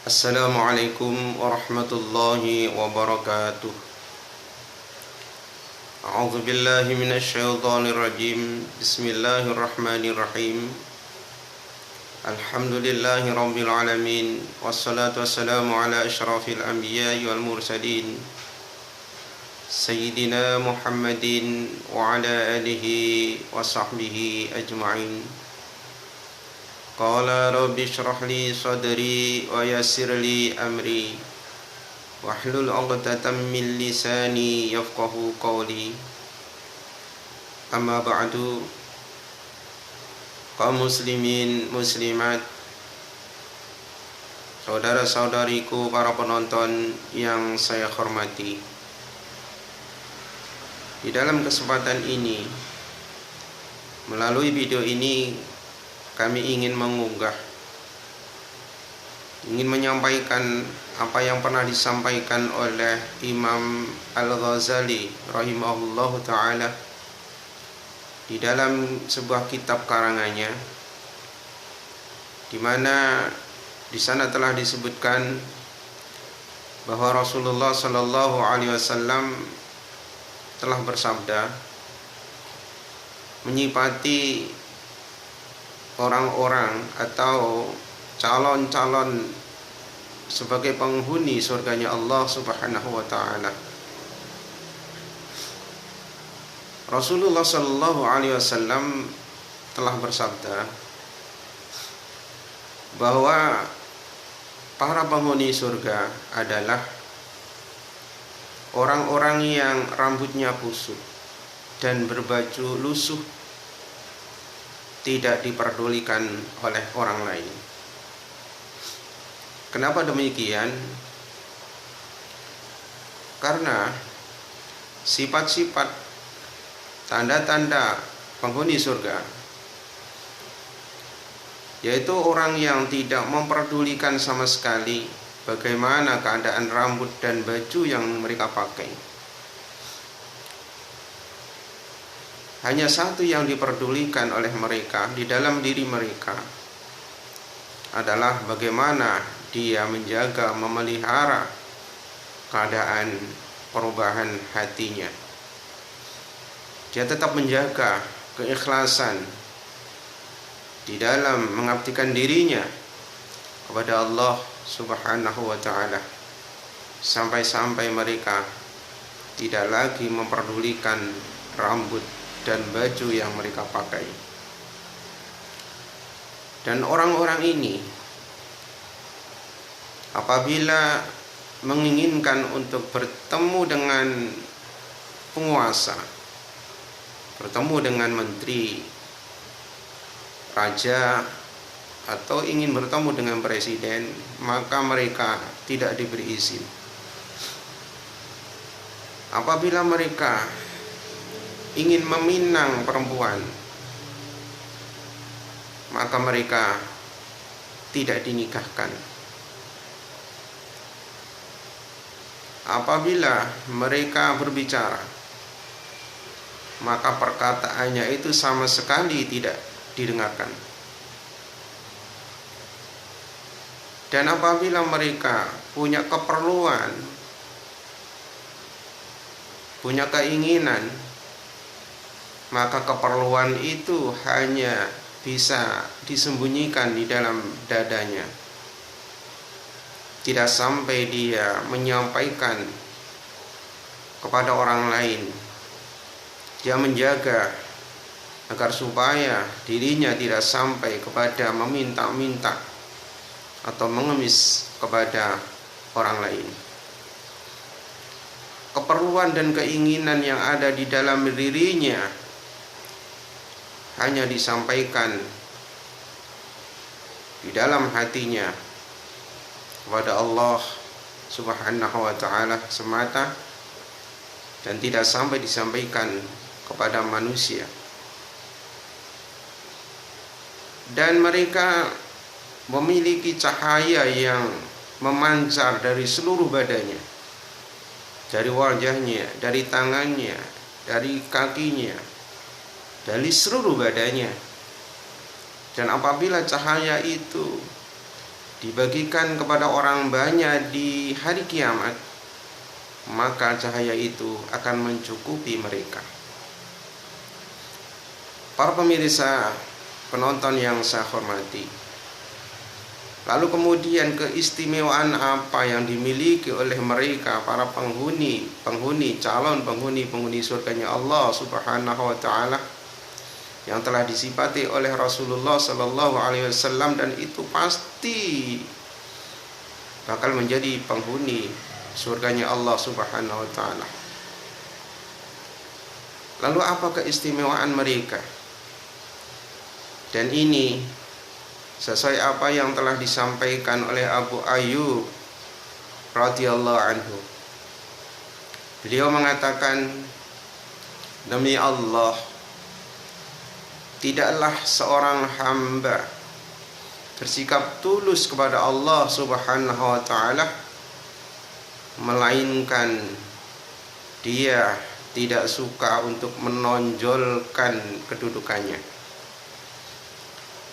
Assalamualaikum warahmatullahi wabarakatuh. A'udzu billahi minasy syaithanir rajim. Bismillahirrahmanirrahim. Alhamdulillahi rabbil alamin. Wassalatu wassalamu ala asyrafil anbiya'i wal mursalin. Sayyidina Muhammadin wa ala alihi wa sahbihi ajma'in. Qala rabbi shrah li sadri wa yassir li amri wahlul 'uqdatam min lisani yafqahu qawli. Amma ba'du. Kaum muslimin muslimat, saudara-saudariku para penonton yang saya hormati, di dalam kesempatan ini, melalui video ini kami ingin menyampaikan apa yang pernah disampaikan oleh Imam Al-Ghazali rahimahullahu ta'ala di dalam sebuah kitab karangannya, di mana di sana telah disebutkan bahwa Rasulullah Shallallahu Alaihi Wasallam telah bersabda menyifati orang-orang atau calon-calon sebagai penghuni surganya Allah Subhanahu wa ta'ala. Rasulullah Shallallahu Alaihi Wasallam telah bersabda bahwa para penghuni surga adalah orang-orang yang rambutnya kusut dan berbaju lusuh, tidak diperdulikan oleh orang lain. Kenapa demikian? Karena sifat-sifat, tanda-tanda penghuni surga, yaitu orang yang tidak memperdulikan sama sekali bagaimana keadaan rambut dan baju yang mereka pakai. Hanya satu yang diperdulikan oleh mereka di dalam diri mereka adalah bagaimana dia menjaga, memelihara keadaan perubahan hatinya. Dia tetap menjaga keikhlasan di dalam mengabdikan dirinya kepada Allah Subhanahu wa ta'ala, sampai-sampai mereka tidak lagi memperdulikan rambut dan baju yang mereka pakai. Dan orang-orang ini apabila menginginkan untuk bertemu dengan penguasa, bertemu dengan menteri, raja, atau ingin bertemu dengan presiden, maka mereka tidak diberi izin. Apabila mereka ingin meminang perempuan, maka mereka tidak dinikahkan. Apabila mereka berbicara, maka perkataannya itu sama sekali tidak didengarkan. Dan apabila mereka punya keperluan, punya keinginan, maka keperluan itu hanya bisa disembunyikan di dalam dadanya. Tidak sampai dia menyampaikan kepada orang lain. Dia menjaga agar supaya dirinya tidak sampai kepada meminta-minta atau mengemis kepada orang lain. Keperluan dan keinginan yang ada di dalam dirinya hanya disampaikan di dalam hatinya kepada Allah Subhanahu wa ta'ala semata, dan tidak sampai disampaikan kepada manusia. Dan mereka memiliki cahaya yang memancar dari seluruh badannya, dari wajahnya, dari tangannya, dari kakinya, dari seluruh badannya. Dan apabila cahaya itu dibagikan kepada orang banyak di hari kiamat, maka cahaya itu akan mencukupi mereka. Para pemirsa, penonton yang saya hormati, lalu kemudian keistimewaan apa yang dimiliki oleh mereka, para calon penghuni surganya Allah Subhanahu wa taala, yang telah disifati oleh Rasulullah sallallahu alaihi wasallam, dan itu pasti bakal menjadi penghuni surganya Allah Subhanahu wa taala. Lalu apa keistimewaan mereka? Dan ini sesuai apa yang telah disampaikan oleh Abu Ayyub radhiyallahu anhu. Beliau mengatakan, demi Allah, tidaklah seorang hamba bersikap tulus kepada Allah Subhanahu wa taala melainkan dia tidak suka untuk menonjolkan kedudukannya.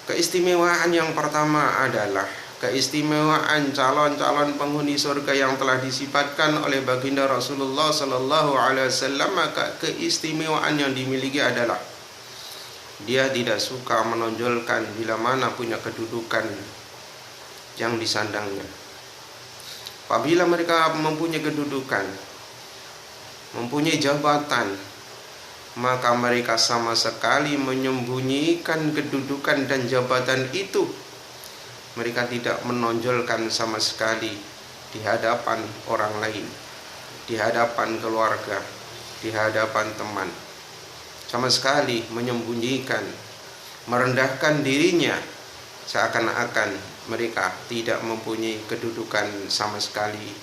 Keistimewaan yang pertama adalah keistimewaan calon-calon penghuni surga yang telah disifatkan oleh baginda Rasulullah sallallahu alaihi wasallam. Maka keistimewaan yang dimiliki adalah dia tidak suka menonjolkan bila mana punya kedudukan yang disandangnya. Apabila mereka mempunyai kedudukan, mempunyai jabatan, maka mereka sama sekali menyembunyikan kedudukan dan jabatan itu. Mereka tidak menonjolkan sama sekali di hadapan orang lain, di hadapan keluarga, di hadapan teman. Sama sekali menyembunyikan, merendahkan dirinya, seakan-akan mereka tidak mempunyai kedudukan sama sekali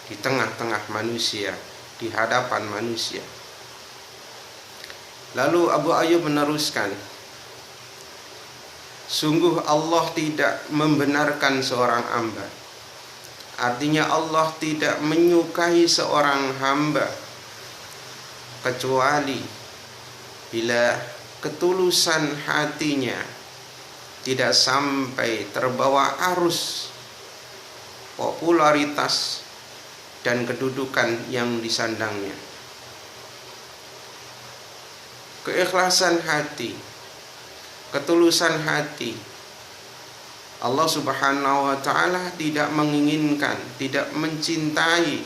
di tengah-tengah manusia, di hadapan manusia. Lalu Abu Ayyub meneruskan, sungguh Allah tidak membenarkan seorang hamba. Artinya Allah tidak menyukai seorang hamba kecuali bila ketulusan hatinya tidak sampai terbawa arus popularitas dan kedudukan yang disandangnya. Keikhlasan hati, ketulusan hati, Allah Subhanahu wa taala tidak menginginkan, tidak mencintai,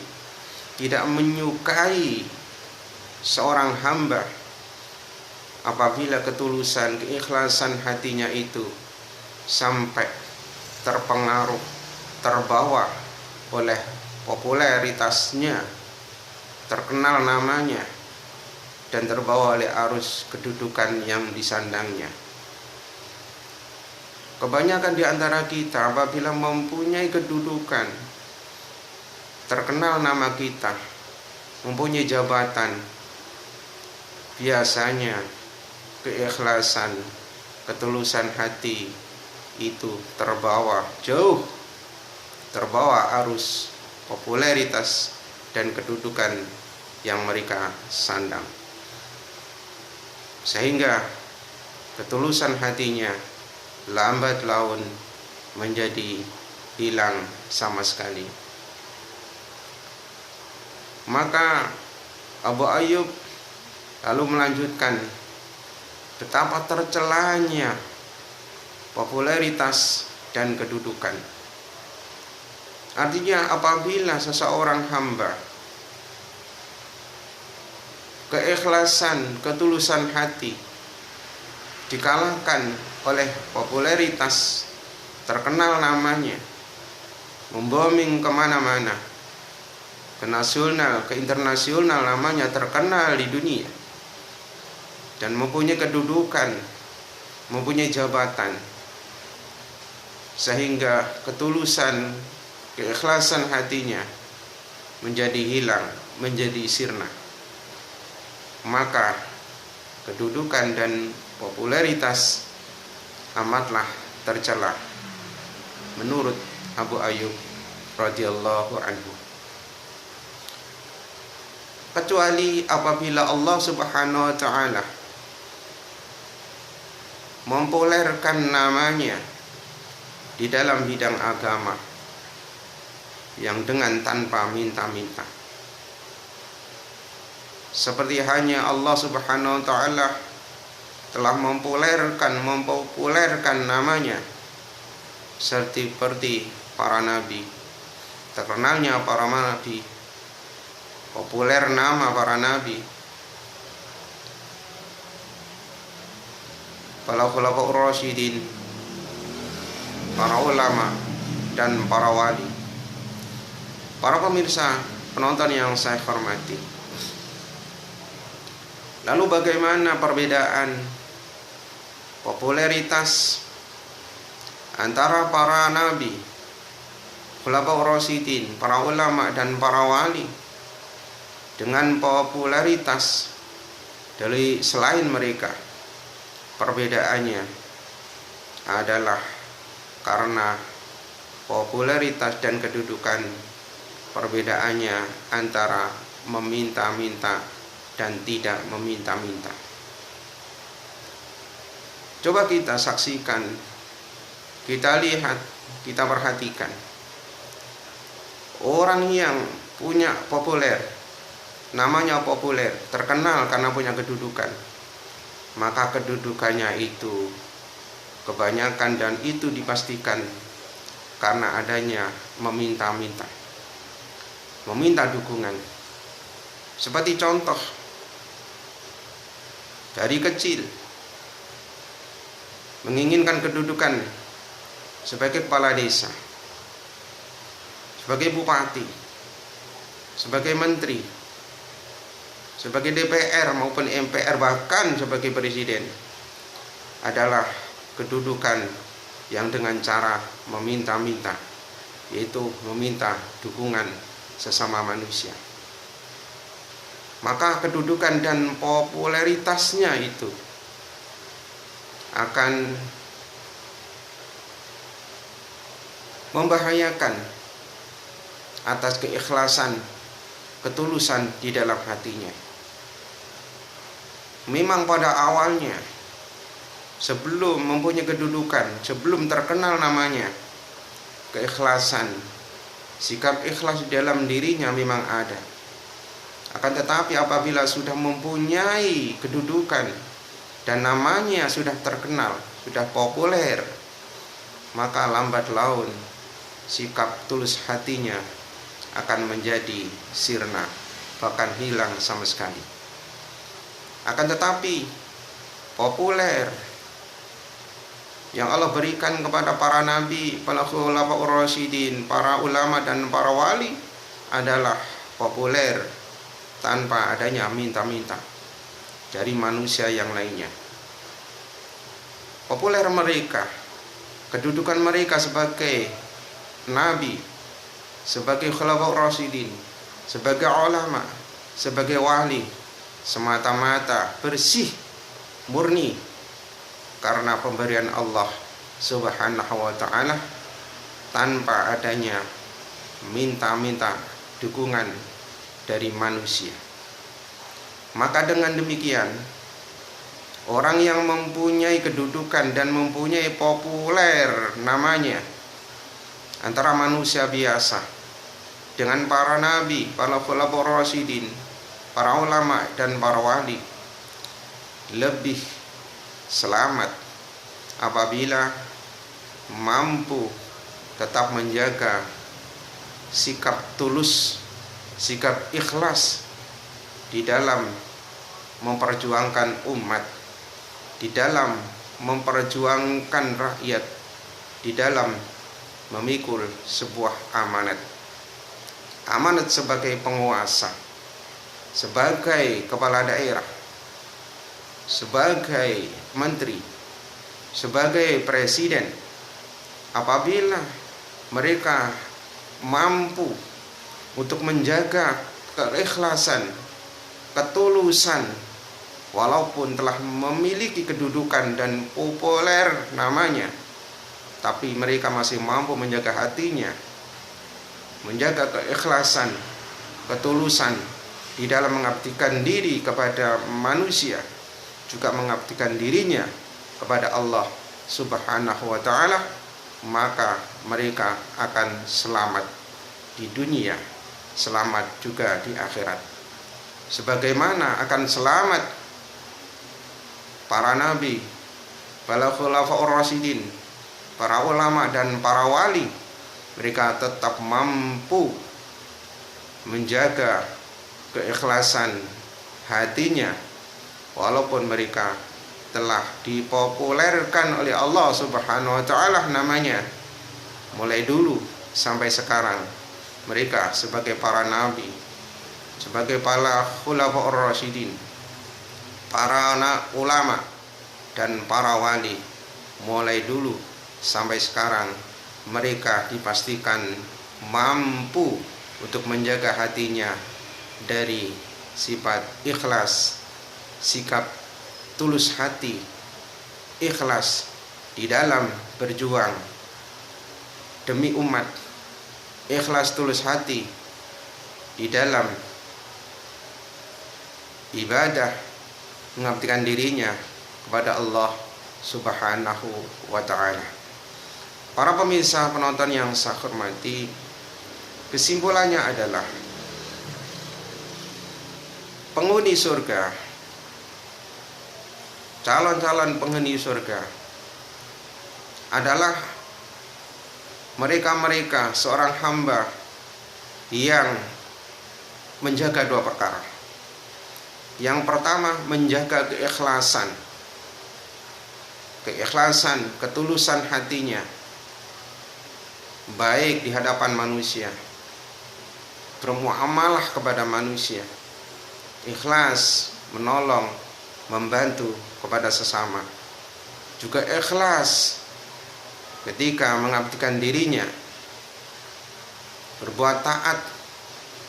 tidak menyukai seorang hamba apabila ketulusan, keikhlasan hatinya itu sampai terpengaruh, terbawa oleh popularitasnya, terkenal namanya, dan terbawa oleh arus kedudukan yang disandangnya. Kebanyakan di antara kita apabila mempunyai kedudukan, terkenal nama kita, mempunyai jabatan, biasanya keikhlasan, ketulusan hati itu terbawa jauh, terbawa arus popularitas dan kedudukan yang mereka sandang, sehingga ketulusan hatinya lambat laun menjadi hilang sama sekali. Maka Abu Ayyub lalu melanjutkan betapa tercelanya popularitas dan kedudukan. Artinya apabila seseorang hamba keikhlasan, ketulusan hati dikalahkan oleh popularitas, terkenal namanya, membooming kemana-mana, ke nasional, ke internasional, namanya terkenal di dunia, dan mempunyai kedudukan, mempunyai jabatan, sehingga ketulusan, keikhlasan hatinya menjadi hilang, menjadi sirna, maka kedudukan dan popularitas amatlah tercela menurut Abu Ayyub radhiyallahu anhu. Kecuali apabila Allah Subhanahu wa taala mempopulerkan namanya di dalam bidang agama yang dengan tanpa minta-minta. Seperti hanya Allah Subhanahu wa taala telah mempopulerkan namanya, seperti para nabi, terkenalnya para nabi, populer nama para nabi, para khulafaur rasyidin, para ulama, dan para wali. Para pemirsa, penonton yang saya hormati, lalu bagaimana perbedaan popularitas antara para nabi, khulafaur rasyidin, para ulama, dan para wali dengan popularitas dari selain mereka? Perbedaannya adalah karena popularitas dan kedudukan. Perbedaannya antara meminta-minta dan tidak meminta-minta. Coba kita saksikan, kita lihat, kita perhatikan. Orang yang punya populer, namanya populer, terkenal karena punya kedudukan, maka kedudukannya itu kebanyakan dan itu dipastikan karena adanya meminta-minta, meminta dukungan. Seperti contoh, dari kecil menginginkan kedudukan sebagai kepala desa, sebagai bupati, sebagai menteri, sebagai DPR maupun MPR, bahkan sebagai presiden, adalah kedudukan yang dengan cara meminta-minta, yaitu meminta dukungan sesama manusia. Maka kedudukan dan popularitasnya itu akan membahayakan atas keikhlasan, ketulusan di dalam hatinya. Memang pada awalnya, sebelum mempunyai kedudukan, sebelum terkenal namanya, keikhlasan, sikap ikhlas di dalam dirinya memang ada. Akan tetapi apabila sudah mempunyai kedudukan dan namanya sudah terkenal, sudah populer, maka lambat laun sikap tulus hatinya akan menjadi sirna, bahkan hilang sama sekali. Akan tetapi populer yang Allah berikan kepada para nabi, para khulafaur rasyidin, para ulama, dan para wali adalah populer tanpa adanya minta-minta dari manusia yang lainnya. Populer mereka, kedudukan mereka sebagai nabi, sebagai khulafaur rasyidin, sebagai ulama, sebagai wali, semata-mata bersih, murni karena pemberian Allah Subhanahu wa ta'ala, tanpa adanya minta-minta dukungan dari manusia. Maka dengan demikian, orang yang mempunyai kedudukan dan mempunyai populer namanya antara manusia biasa dengan para nabi, para khulafaur rasyidin, para ulama, dan para wali, lebih selamat apabila mampu tetap menjaga sikap tulus, sikap ikhlas di dalam memperjuangkan umat, di dalam memperjuangkan rakyat, di dalam memikul sebuah amanat. Amanat sebagai penguasa, sebagai kepala daerah, sebagai menteri, sebagai presiden. Apabila mereka mampu untuk menjaga keikhlasan, ketulusan, walaupun telah memiliki kedudukan dan populer namanya, tapi mereka masih mampu menjaga hatinya, menjaga keikhlasan, ketulusan di dalam mengabdikan diri kepada manusia, juga mengabdikan dirinya kepada Allah Subhanahu wa ta'ala, maka mereka akan selamat di dunia, selamat juga di akhirat. Sebagaimana akan selamat para nabi, para khulafaur rasyidin, para ulama dan para wali, mereka tetap mampu menjaga keikhlasan hatinya walaupun mereka telah dipopulerkan oleh Allah Subhanahu wa taala namanya mulai dulu sampai sekarang. Mereka sebagai para nabi, sebagai para khulafaur rasyidin, para ulama dan para wali, mulai dulu sampai sekarang mereka dipastikan mampu untuk menjaga hatinya dari sifat ikhlas, sikap tulus hati, ikhlas di dalam berjuang demi umat, ikhlas tulus hati di dalam ibadah, mengabdikan dirinya kepada Allah Subhanahu wa ta'ala. Para pemirsa penonton yang saya hormati, kesimpulannya adalah penghuni surga, calon-calon penghuni surga adalah mereka-mereka seorang hamba yang menjaga dua perkara. Yang pertama, menjaga keikhlasan, ketulusan hatinya, baik di hadapan manusia, bermuamalah kepada manusia, ikhlas menolong, membantu kepada sesama, juga ikhlas ketika mengabdikan dirinya, berbuat taat,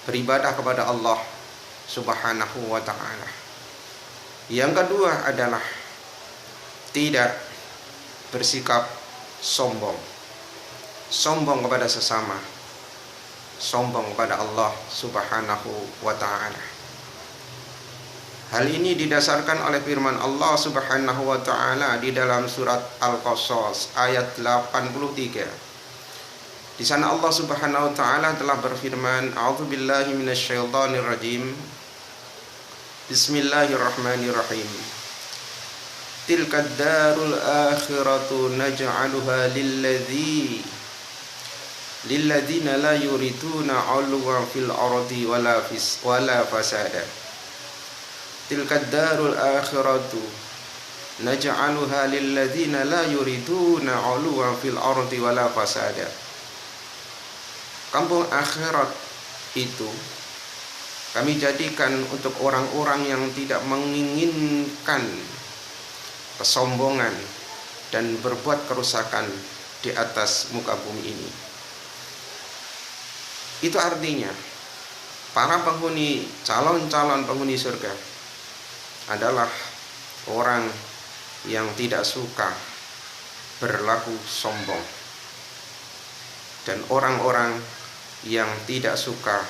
beribadah kepada Allah Subhanahu wa ta'ala. Yang kedua adalah tidak bersikap sombong kepada sesama, sombong kepada Allah Subhanahu wa ta'ala. Hal ini didasarkan oleh firman Allah Subhanahu wa ta'ala di dalam surat Al-Qasas ayat 83. Di sana Allah Subhanahu wa ta'ala telah berfirman, A'udzubillahi minasyaitonir rajim. Bismillahirrahmanirrahim. Tilkad darul akhiratu naj'aluha lilladzina la yuriduna 'uluwan fil ardi wala fasada. Tilkad darul akhiratu naj'aluha lilladzina la yuriduna 'uluwan fil ardi wala fasada. Kampung akhirat itu kami jadikan untuk orang-orang yang tidak menginginkan kesombongan dan berbuat kerusakan di atas muka bumi ini. Itu artinya para penghuni, calon-calon penghuni surga adalah orang yang tidak suka berlaku sombong, dan orang-orang yang tidak suka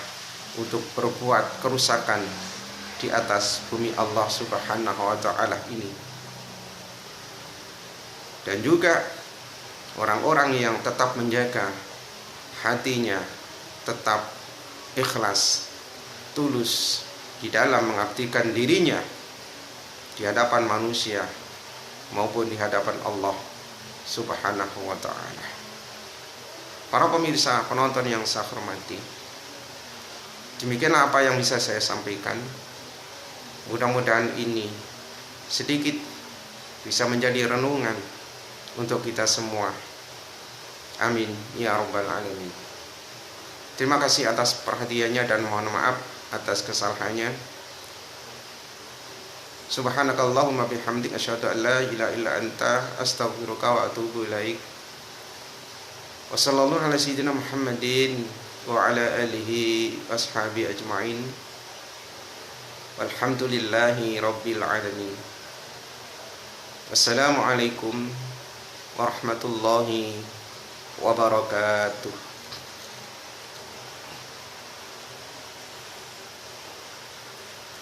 untuk berbuat kerusakan di atas bumi Allah Subhanahu wa ta'ala ini. Dan juga orang-orang yang tetap menjaga hatinya, tetap ikhlas, tulus di dalam mengabdikan dirinya di hadapan manusia maupun di hadapan Allah Subhanahu wa ta'ala. Para pemirsa penonton yang saya hormati, demikianlah apa yang bisa saya sampaikan. Mudah-mudahan ini sedikit bisa menjadi renungan untuk kita semua. Amin ya rabbal alamin. Terima kasih atas perhatiannya dan mohon maaf atas kesalahannya. Subhanakallahumma bihamdik asyhadu an la ilaha illa anta astaghfiruka wa atubu ilaik. Wa sallallahu ala sayyidina Muhammadin wa ala alihi washabi ajma'in. Walhamdulillahi rabbil alamin. Wassalamualaikum warahmatullahi wabarakatuh.